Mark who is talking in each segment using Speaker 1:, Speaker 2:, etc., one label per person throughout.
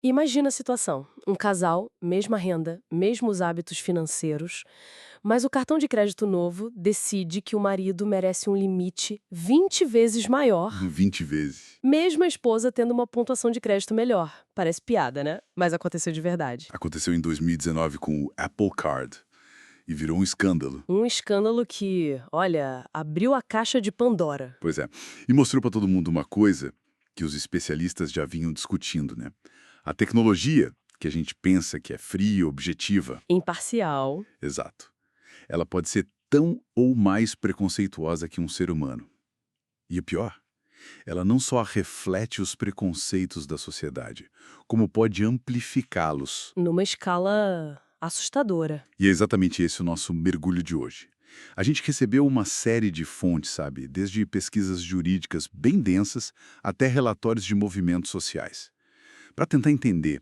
Speaker 1: Imagina a situação: um casal, mesma renda, mesmos hábitos financeiros, mas o cartão de crédito novo decide que o marido merece um limite 20 vezes maior,
Speaker 2: 20 vezes.
Speaker 1: mesmo a esposa tendo uma pontuação de crédito melhor. Parece piada, né? Mas aconteceu de verdade.
Speaker 2: Aconteceu em 2019 com o Apple Card e virou um escândalo.
Speaker 1: Um escândalo que, olha, abriu a caixa de Pandora.
Speaker 2: Pois é. E mostrou para todo mundo uma coisa que os especialistas já vinham discutindo, né? A tecnologia, que a gente pensa que é fria, objetiva,
Speaker 1: Imparcial.
Speaker 2: exato, ela pode ser tão ou mais preconceituosa que um ser humano. E o pior, ela não só reflete os preconceitos da sociedade, como pode amplificá-los.
Speaker 1: Numa escala assustadora.
Speaker 2: E é exatamente esse o nosso mergulho de hoje. A gente recebeu uma série de fontes, sabe? Desde pesquisas jurídicas bem densas até relatórios de movimentos sociais, para tentar entender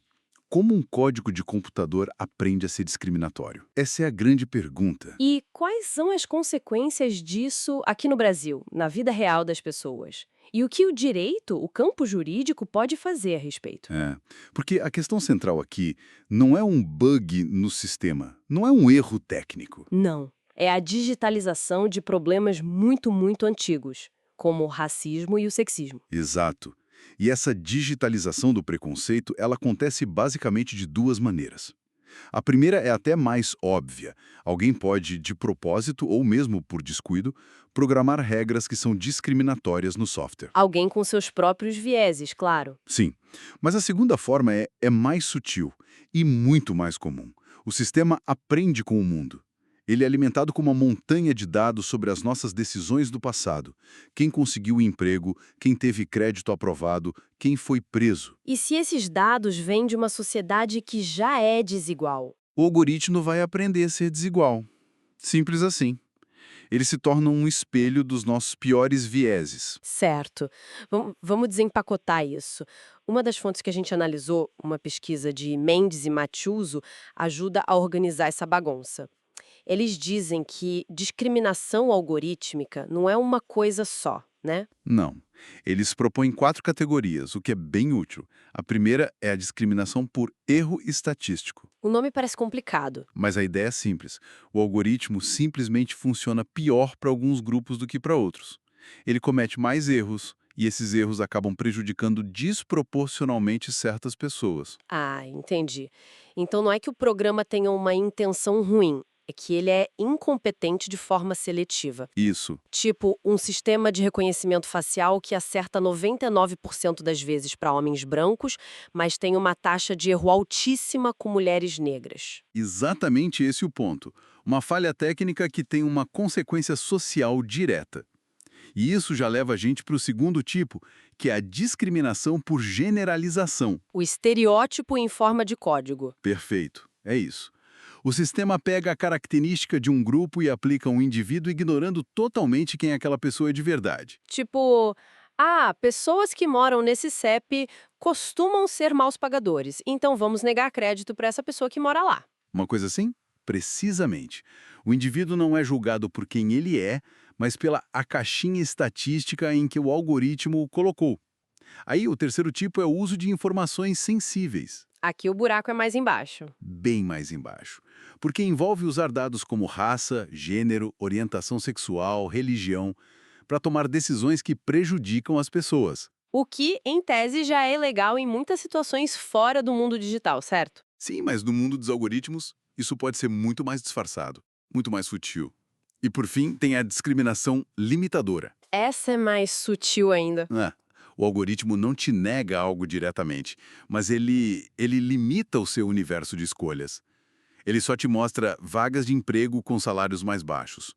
Speaker 2: como um código de computador aprende a ser discriminatório. Essa é a grande pergunta.
Speaker 1: E quais são as consequências disso aqui no Brasil, na vida real das pessoas? E o que o direito, o campo jurídico, pode fazer a respeito?
Speaker 2: É, porque a questão central aqui não é um bug no sistema, não é um erro técnico.
Speaker 1: Não. É a digitalização de problemas muito, muito antigos, como o racismo e o sexismo.
Speaker 2: Exato. E essa digitalização do preconceito, ela acontece basicamente de duas maneiras. A primeira é até mais óbvia. Alguém pode, de propósito ou mesmo por descuido, programar regras que são discriminatórias no software.
Speaker 1: Alguém com seus próprios vieses, claro.
Speaker 2: Sim, mas a segunda forma é mais sutil e muito mais comum. O sistema aprende com o mundo. Ele é alimentado com uma montanha de dados sobre as nossas decisões do passado. Quem conseguiu o emprego, quem teve crédito aprovado, quem foi preso.
Speaker 1: E se esses dados vêm de uma sociedade que já é desigual?
Speaker 2: O algoritmo vai aprender a ser desigual. Simples assim. Ele se torna um espelho dos nossos piores vieses.
Speaker 1: Certo. Vamos desempacotar isso. Uma das fontes que a gente analisou, uma pesquisa de Mendes e Matiuso, ajuda a organizar essa bagunça. Eles dizem que discriminação algorítmica não é uma coisa só, né?
Speaker 2: Não. Eles propõem 4 categorias, o que é bem útil. A primeira é a discriminação por erro estatístico.
Speaker 1: O nome parece complicado.
Speaker 2: Mas a ideia é simples. O algoritmo simplesmente funciona pior para alguns grupos do que para outros. Ele comete mais erros, e esses erros acabam prejudicando desproporcionalmente certas pessoas.
Speaker 1: Ah, entendi. Então não é que o programa tenha uma intenção ruim, é que ele é incompetente de forma seletiva.
Speaker 2: Isso.
Speaker 1: Tipo, um sistema de reconhecimento facial que acerta 99% das vezes para homens brancos, mas tem uma taxa de erro altíssima com mulheres negras.
Speaker 2: Exatamente esse o ponto. Uma falha técnica que tem uma consequência social direta. E isso já leva a gente para o segundo tipo, que é a discriminação por generalização.
Speaker 1: O estereótipo em forma de código.
Speaker 2: Perfeito, é isso. O sistema pega a característica de um grupo e aplica a um indivíduo ignorando totalmente quem aquela pessoa é de verdade.
Speaker 1: Tipo, pessoas que moram nesse CEP costumam ser maus pagadores, então vamos negar crédito para essa pessoa que mora lá.
Speaker 2: Uma coisa assim? Precisamente. O indivíduo não é julgado por quem ele é, mas pela a caixinha estatística em que o algoritmo o colocou. Aí o terceiro tipo é o uso de informações sensíveis.
Speaker 1: Aqui o buraco é mais embaixo.
Speaker 2: Bem mais embaixo, porque envolve usar dados como raça, gênero, orientação sexual, religião, para tomar decisões que prejudicam as pessoas.
Speaker 1: O que, em tese, já é legal em muitas situações fora do mundo digital, certo?
Speaker 2: Sim, mas no mundo dos algoritmos, isso pode ser muito mais disfarçado, muito mais sutil. E por fim, tem a discriminação limitadora.
Speaker 1: Essa é mais sutil ainda.
Speaker 2: É, o algoritmo não te nega algo diretamente, mas ele limita o seu universo de escolhas. Ele só te mostra vagas de emprego com salários mais baixos.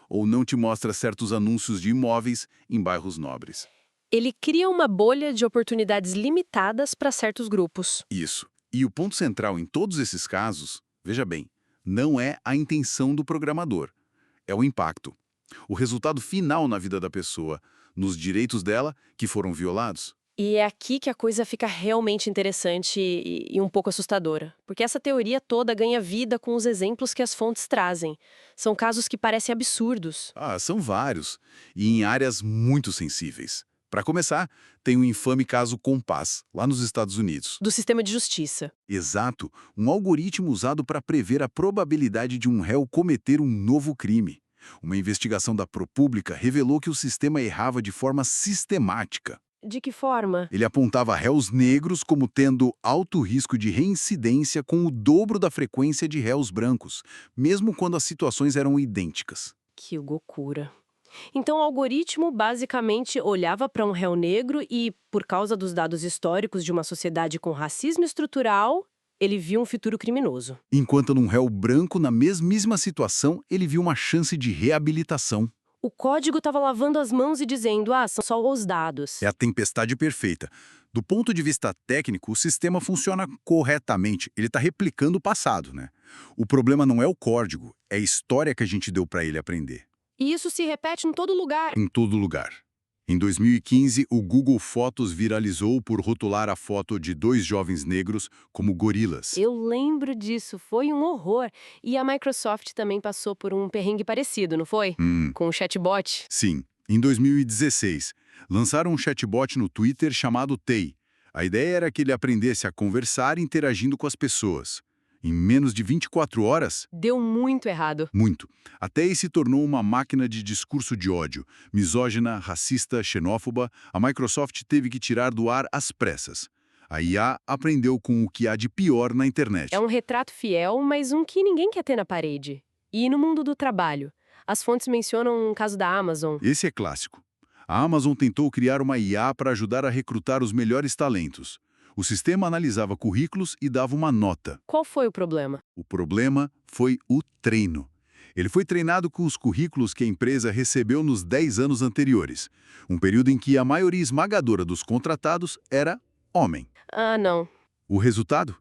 Speaker 2: Ou não te mostra certos anúncios de imóveis em bairros nobres.
Speaker 1: Ele cria uma bolha de oportunidades limitadas para certos grupos.
Speaker 2: Isso. E o ponto central em todos esses casos, veja bem, não é a intenção do programador, é o impacto. O resultado final na vida da pessoa, nos direitos dela que foram violados.
Speaker 1: E é aqui que a coisa fica realmente interessante e um pouco assustadora. Porque essa teoria toda ganha vida com os exemplos que as fontes trazem. São casos que parecem absurdos.
Speaker 2: Ah, são vários. E em áreas muito sensíveis. Para começar, tem o infame caso Compass, lá nos Estados Unidos.
Speaker 1: Do sistema de justiça.
Speaker 2: Exato, um algoritmo usado para prever a probabilidade de um réu cometer um novo crime. Uma investigação da ProPublica revelou que o sistema errava de forma sistemática.
Speaker 1: De que forma?
Speaker 2: Ele apontava réus negros como tendo alto risco de reincidência com o dobro da frequência de réus brancos, mesmo quando as situações eram idênticas.
Speaker 1: Que loucura. Então, o algoritmo basicamente olhava para um réu negro e, por causa dos dados históricos de uma sociedade com racismo estrutural, ele viu um futuro criminoso.
Speaker 2: Enquanto num réu branco, na mesmíssima situação, ele viu uma chance de reabilitação.
Speaker 1: O código estava lavando as mãos e dizendo, são só os dados.
Speaker 2: É a tempestade perfeita. Do ponto de vista técnico, o sistema funciona corretamente. Ele está replicando o passado, né? O problema não é o código, é a história que a gente deu para ele aprender.
Speaker 1: E isso se repete em todo lugar.
Speaker 2: Em todo lugar. Em 2015, o Google Fotos viralizou por rotular a foto de 2 jovens negros como gorilas.
Speaker 1: Eu lembro disso, foi um horror. E a Microsoft também passou por um perrengue parecido, não foi? Com o chatbot.
Speaker 2: Sim. Em 2016, lançaram um chatbot no Twitter chamado Tay. A ideia era que ele aprendesse a conversar interagindo com as pessoas. Em menos de 24 horas,
Speaker 1: Deu muito errado.
Speaker 2: muito. Até aí se tornou uma máquina de discurso de ódio. Misógina, racista, xenófoba, a Microsoft teve que tirar do ar às pressas. A IA aprendeu com o que há de pior na internet.
Speaker 1: É um retrato fiel, mas um que ninguém quer ter na parede. E no mundo do trabalho? As fontes mencionam um caso da Amazon.
Speaker 2: Esse é clássico. A Amazon tentou criar uma IA para ajudar a recrutar os melhores talentos. O sistema analisava currículos e dava uma nota.
Speaker 1: Qual foi o problema?
Speaker 2: O problema foi o treino. Ele foi treinado com os currículos que a empresa recebeu nos 10 anos anteriores, um período em que a maioria esmagadora dos contratados era homem.
Speaker 1: Ah, não.
Speaker 2: O resultado?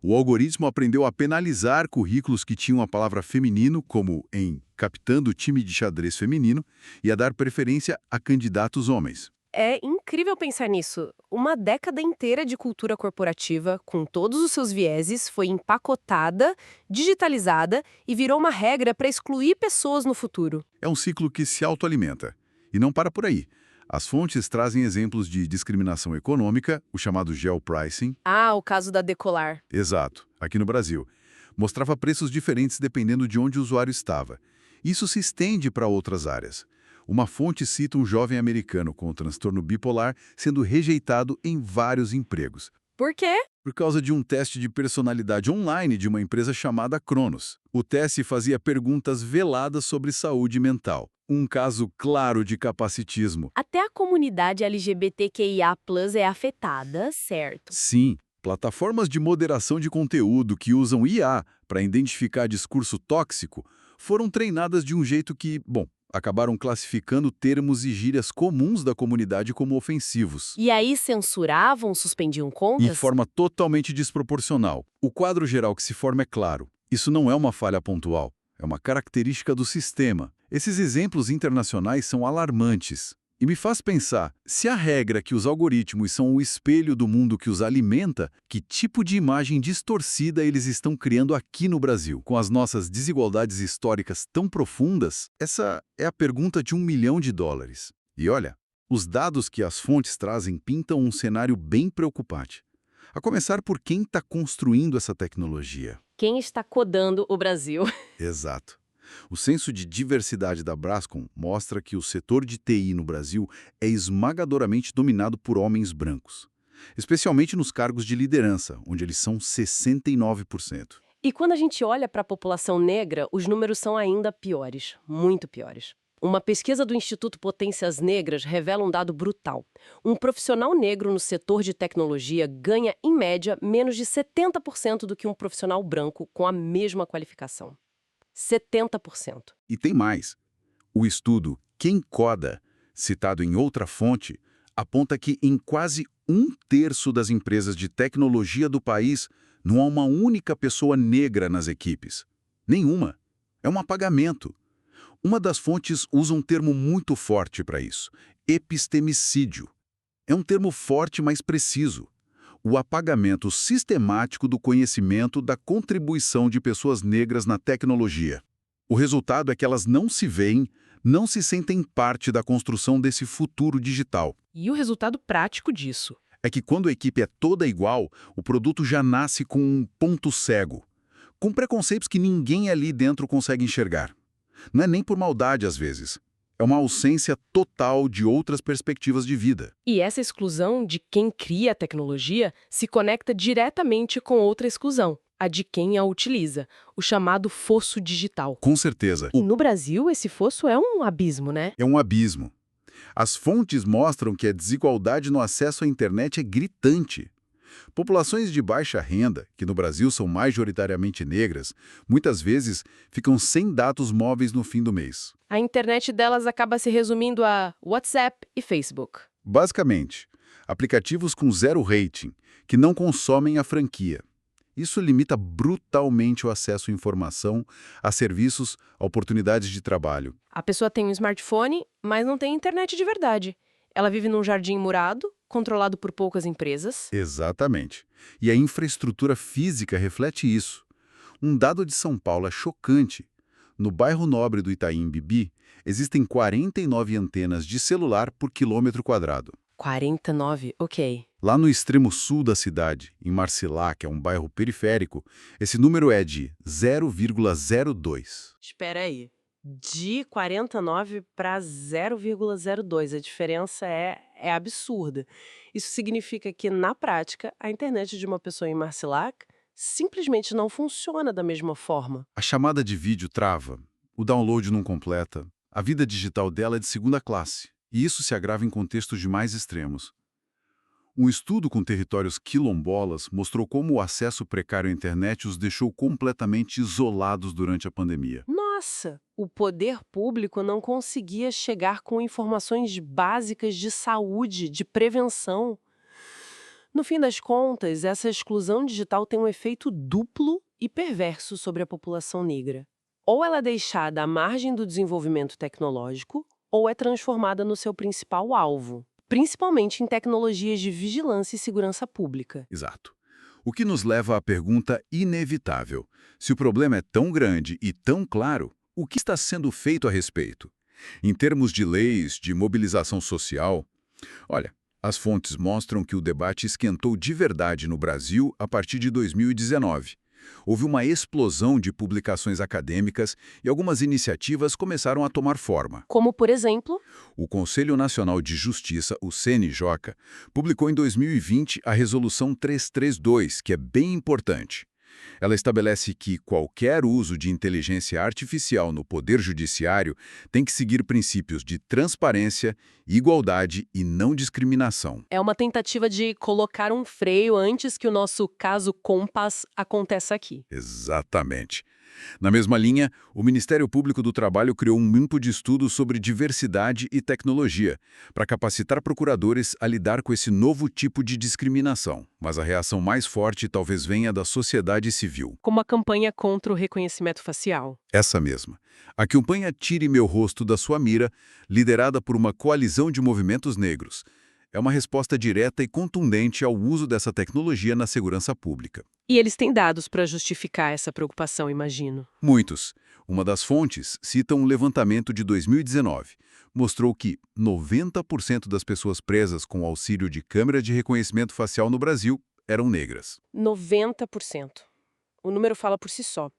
Speaker 2: O algoritmo aprendeu a penalizar currículos que tinham a palavra feminino, como em captando o time de xadrez feminino, e a dar preferência a candidatos homens.
Speaker 1: É incrível pensar nisso. Uma década inteira de cultura corporativa, com todos os seus vieses, foi empacotada, digitalizada e virou uma regra para excluir pessoas no futuro.
Speaker 2: É um ciclo que se autoalimenta. E não para por aí. As fontes trazem exemplos de discriminação econômica, o chamado geopricing.
Speaker 1: Ah, o caso da Decolar.
Speaker 2: Exato, aqui no Brasil. Mostrava preços diferentes dependendo de onde o usuário estava. Isso se estende para outras áreas. Uma fonte cita um jovem americano com transtorno bipolar sendo rejeitado em vários empregos,
Speaker 1: Por quê?
Speaker 2: por causa de um teste de personalidade online de uma empresa chamada Cronos. O teste fazia perguntas veladas sobre saúde mental. Um caso claro de capacitismo.
Speaker 1: Até a comunidade LGBTQIA+ é afetada, certo?
Speaker 2: Sim, plataformas de moderação de conteúdo que usam IA para identificar discurso tóxico foram treinadas de um jeito que, acabaram classificando termos e gírias comuns da comunidade como ofensivos.
Speaker 1: E aí censuravam, suspendiam
Speaker 2: De
Speaker 1: contas?
Speaker 2: forma totalmente desproporcional. O quadro geral que se forma é claro. Isso não é uma falha pontual, é uma característica do sistema. Esses exemplos internacionais são alarmantes. E me faz pensar, se a regra é que os algoritmos são o espelho do mundo que os alimenta, que tipo de imagem distorcida eles estão criando aqui no Brasil? Com as nossas desigualdades históricas tão profundas, essa é a pergunta de $1 milhão. E olha, os dados que as fontes trazem pintam um cenário bem preocupante. A começar por quem está construindo essa tecnologia.
Speaker 1: Quem está codando o Brasil?
Speaker 2: Exato. O censo de diversidade da Brascom mostra que o setor de TI no Brasil é esmagadoramente dominado por homens brancos, especialmente nos cargos de liderança, onde eles são 69%.
Speaker 1: E quando a gente olha para a população negra, os números são ainda piores, muito piores. Uma pesquisa do Instituto Potências Negras revela um dado brutal. Um profissional negro no setor de tecnologia ganha, em média, menos de 70% do que um profissional branco com a mesma qualificação. 70%.
Speaker 2: E tem mais. O estudo Quem Coda, citado em outra fonte, aponta que em quase 1/3 das empresas de tecnologia do país não há uma única pessoa negra nas equipes. Nenhuma. É um apagamento. Uma das fontes usa um termo muito forte para isso: epistemicídio. É um termo forte, mas preciso. O apagamento sistemático do conhecimento da contribuição de pessoas negras na tecnologia. O resultado é que elas não se veem, não se sentem parte da construção desse futuro digital.
Speaker 3: E o resultado prático disso?
Speaker 2: É que quando a equipe é toda igual, o produto já nasce com um ponto cego, com preconceitos que ninguém ali dentro consegue enxergar. Não é nem por maldade às vezes. É uma ausência total de outras perspectivas de vida.
Speaker 3: E essa exclusão de quem cria a tecnologia se conecta diretamente com outra exclusão, a de quem a utiliza, o chamado fosso digital.
Speaker 2: Com certeza,
Speaker 3: E no Brasil, esse fosso é um abismo, né?
Speaker 2: é um abismo. As fontes mostram que a desigualdade no acesso à internet é gritante. Populações de baixa renda, que no Brasil são majoritariamente negras, muitas vezes ficam sem dados móveis no fim do mês.
Speaker 3: A internet delas acaba se resumindo a WhatsApp e Facebook.
Speaker 2: Basicamente, aplicativos com zero rating, que não consomem a franquia. Isso limita brutalmente o acesso à informação, a serviços, a oportunidades de trabalho.
Speaker 3: A pessoa tem um smartphone, mas não tem internet de verdade. Ela vive num jardim murado, controlado por poucas empresas.
Speaker 2: Exatamente. E a infraestrutura física reflete isso. Um dado de São Paulo é chocante. No bairro nobre do Itaim Bibi, existem 49 antenas de celular por quilômetro quadrado.
Speaker 3: 49, ok.
Speaker 2: Lá no extremo sul da cidade, em Marcilá, que é um bairro periférico, esse número é de 0,02.
Speaker 1: Espera aí. De 49 para 0,02. A diferença é absurda. Isso significa que, na prática, a internet de uma pessoa em Marcilac simplesmente não funciona da mesma forma.
Speaker 2: A chamada de vídeo trava, o download não completa, a vida digital dela é de segunda classe, e isso se agrava em contextos de mais extremos. Um estudo com territórios quilombolas mostrou como o acesso precário à internet os deixou completamente isolados durante a pandemia.
Speaker 1: Nossa, o poder público não conseguia chegar com informações básicas de saúde, de prevenção. No fim das contas, essa exclusão digital tem um efeito duplo e perverso sobre a população negra. Ou ela é deixada à margem do desenvolvimento tecnológico, ou é transformada no seu principal alvo, principalmente em tecnologias de vigilância e segurança pública.
Speaker 2: Exato. O que nos leva à pergunta inevitável. Se o problema é tão grande e tão claro, o que está sendo feito a respeito? Em termos de leis, de mobilização social? Olha, as fontes mostram que o debate esquentou de verdade no Brasil a partir de 2019. Houve uma explosão de publicações acadêmicas e algumas iniciativas começaram a tomar forma.
Speaker 1: Como, por exemplo,
Speaker 2: O Conselho Nacional de Justiça, o CNJ, publicou em 2020 a Resolução 332, que é bem importante. Ela estabelece que qualquer uso de inteligência artificial no poder judiciário tem que seguir princípios de transparência, igualdade e não discriminação.
Speaker 1: é uma tentativa de colocar um freio antes que o nosso caso Compass aconteça aqui.
Speaker 2: Exatamente. Na mesma linha, o Ministério Público do Trabalho criou um grupo de estudos sobre diversidade e tecnologia, para capacitar procuradores a lidar com esse novo tipo de discriminação. Mas a reação mais forte talvez venha da sociedade civil.
Speaker 3: Como a campanha contra o reconhecimento facial.
Speaker 2: Essa mesma. A campanha Tire Meu Rosto da Sua Mira, liderada por uma coalizão de movimentos negros. É uma resposta direta e contundente ao uso dessa tecnologia na segurança pública.
Speaker 3: E eles têm dados para justificar essa preocupação, imagino.
Speaker 2: Muitos. Uma das fontes cita um levantamento de 2019. Mostrou que 90% das pessoas presas com auxílio de câmera de reconhecimento facial no Brasil eram negras.
Speaker 1: 90%. O número fala por si só.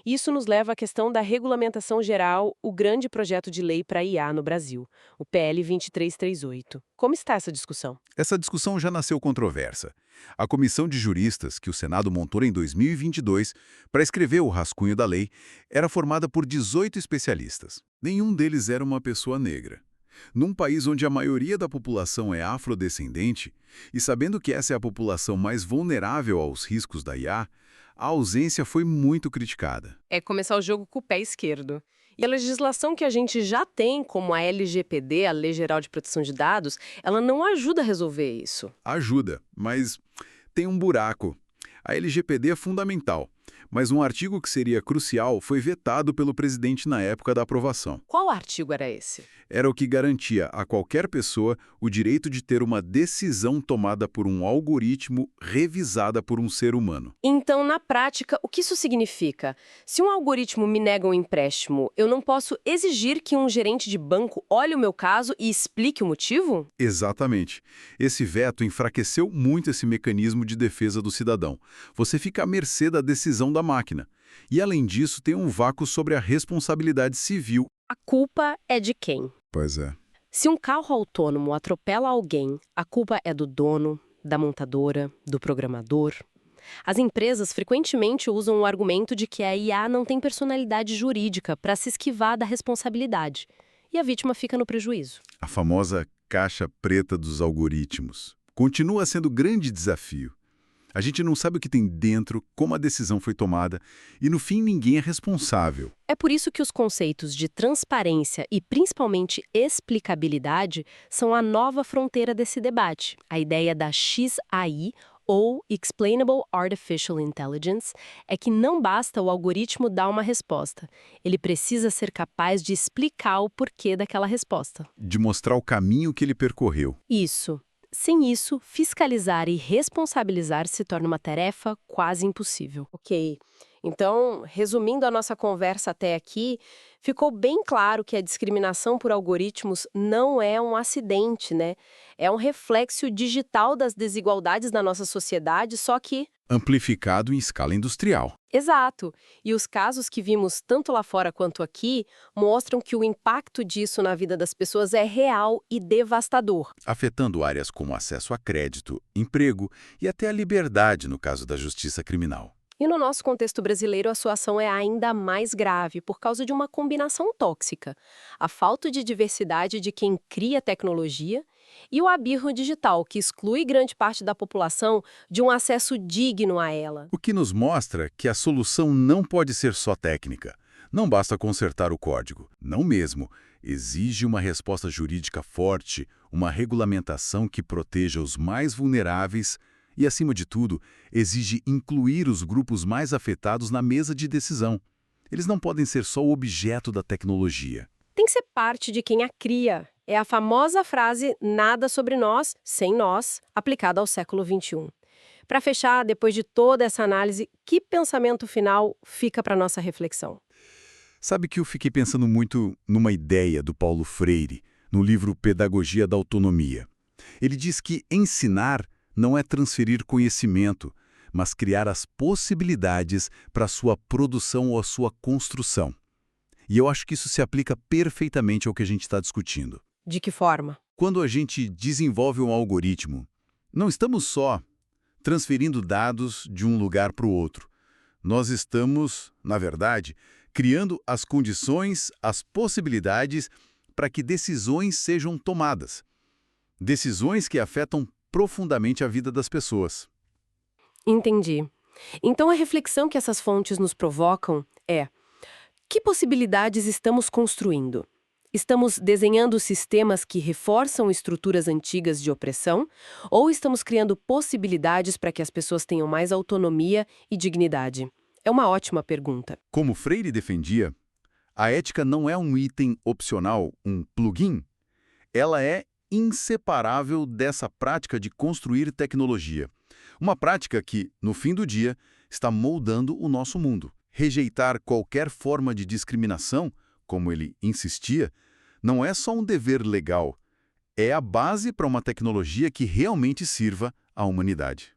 Speaker 1: Isso nos leva à questão da regulamentação geral, o grande projeto de lei para IA no Brasil, o PL 2338. Como está essa discussão?
Speaker 2: Essa discussão já nasceu controversa. A comissão de juristas, que o Senado montou em 2022 para escrever o rascunho da lei, era formada por 18 especialistas. Nenhum deles era uma pessoa negra. Num país onde a maioria da população é afrodescendente, e sabendo que essa é a população mais vulnerável aos riscos da IA, a ausência foi muito criticada.
Speaker 3: É começar o jogo com o pé esquerdo. E a legislação que a gente já tem, como a LGPD, a Lei Geral de Proteção de Dados, ela não ajuda a resolver isso.
Speaker 2: Ajuda, mas tem um buraco. A LGPD é fundamental, Mas um artigo que seria crucial foi vetado pelo presidente na época da aprovação.
Speaker 3: Qual artigo era esse?
Speaker 2: Era o que garantia a qualquer pessoa o direito de ter uma decisão tomada por um algoritmo revisada por um ser humano.
Speaker 1: Então, na prática, o que isso significa? Se um algoritmo me nega um empréstimo, eu não posso exigir que um gerente de banco olhe o meu caso e explique o motivo?
Speaker 2: Exatamente. Esse veto enfraqueceu muito esse mecanismo de defesa do cidadão. Você fica à mercê da decisão da máquina. E, além disso, tem um vácuo sobre a responsabilidade civil.
Speaker 1: A culpa é de quem?
Speaker 2: Pois é.
Speaker 1: Se um carro autônomo atropela alguém, a culpa é do dono, da montadora, do programador. As empresas frequentemente usam o argumento de que a IA não tem personalidade jurídica para se esquivar da responsabilidade. E a vítima fica no prejuízo.
Speaker 2: A famosa caixa preta dos algoritmos. Continua sendo grande desafio. A gente não sabe o que tem dentro, como a decisão foi tomada, e no fim ninguém é responsável.
Speaker 1: É por isso que os conceitos de transparência e principalmente explicabilidade são a nova fronteira desse debate. A ideia da XAI, ou Explainable Artificial Intelligence, é que não basta o algoritmo dar uma resposta. Ele precisa ser capaz de explicar o porquê daquela resposta.
Speaker 2: De mostrar o caminho que ele percorreu.
Speaker 1: Isso. Sem isso, fiscalizar e responsabilizar se torna uma tarefa quase impossível. Ok. Então, resumindo a nossa conversa até aqui, ficou bem claro que a discriminação por algoritmos não é um acidente, né? É um reflexo digital das desigualdades na nossa sociedade, só que...
Speaker 2: Amplificado em escala industrial.
Speaker 1: Exato. E os casos que vimos tanto lá fora quanto aqui mostram que o impacto disso na vida das pessoas é real e devastador.
Speaker 2: Afetando áreas como acesso a crédito, emprego e até a liberdade no caso da justiça criminal.
Speaker 1: E no nosso contexto brasileiro, a situação é ainda mais grave por causa de uma combinação tóxica. A falta de diversidade de quem cria tecnologia e o abirro digital, que exclui grande parte da população de um acesso digno a ela.
Speaker 2: O que nos mostra que a solução não pode ser só técnica. Não basta consertar o código. Não mesmo. Exige uma resposta jurídica forte, uma regulamentação que proteja os mais vulneráveis e, acima de tudo, exige incluir os grupos mais afetados na mesa de decisão. Eles não podem ser só o objeto da tecnologia.
Speaker 1: Tem que ser parte de quem a cria. É a famosa frase "nada sobre nós, sem nós", aplicada ao século XXI. Para fechar, depois de toda essa análise, que pensamento final fica para nossa reflexão?
Speaker 2: Sabe que eu fiquei pensando muito numa ideia do Paulo Freire, no livro Pedagogia da Autonomia. Ele diz que ensinar não é transferir conhecimento, mas criar as possibilidades para a sua produção ou a sua construção. E eu acho que isso se aplica perfeitamente ao que a gente está discutindo.
Speaker 1: De que forma?
Speaker 2: Quando a gente desenvolve um algoritmo, não estamos só transferindo dados de um lugar para o outro. Nós estamos, na verdade, criando as condições, as possibilidades para que decisões sejam tomadas. Decisões que afetam profundamente a vida das pessoas.
Speaker 1: Entendi. Então a reflexão que essas fontes nos provocam é: que possibilidades estamos construindo? Estamos desenhando sistemas que reforçam estruturas antigas de opressão ou estamos criando possibilidades para que as pessoas tenham mais autonomia e dignidade? É uma ótima pergunta.
Speaker 2: Como Freire defendia, a ética não é um item opcional, um plugin. Ela é inseparável dessa prática de construir tecnologia. Uma prática que, no fim do dia, está moldando o nosso mundo. Rejeitar qualquer forma de discriminação, como ele insistia, não é só um dever legal, é a base para uma tecnologia que realmente sirva à humanidade.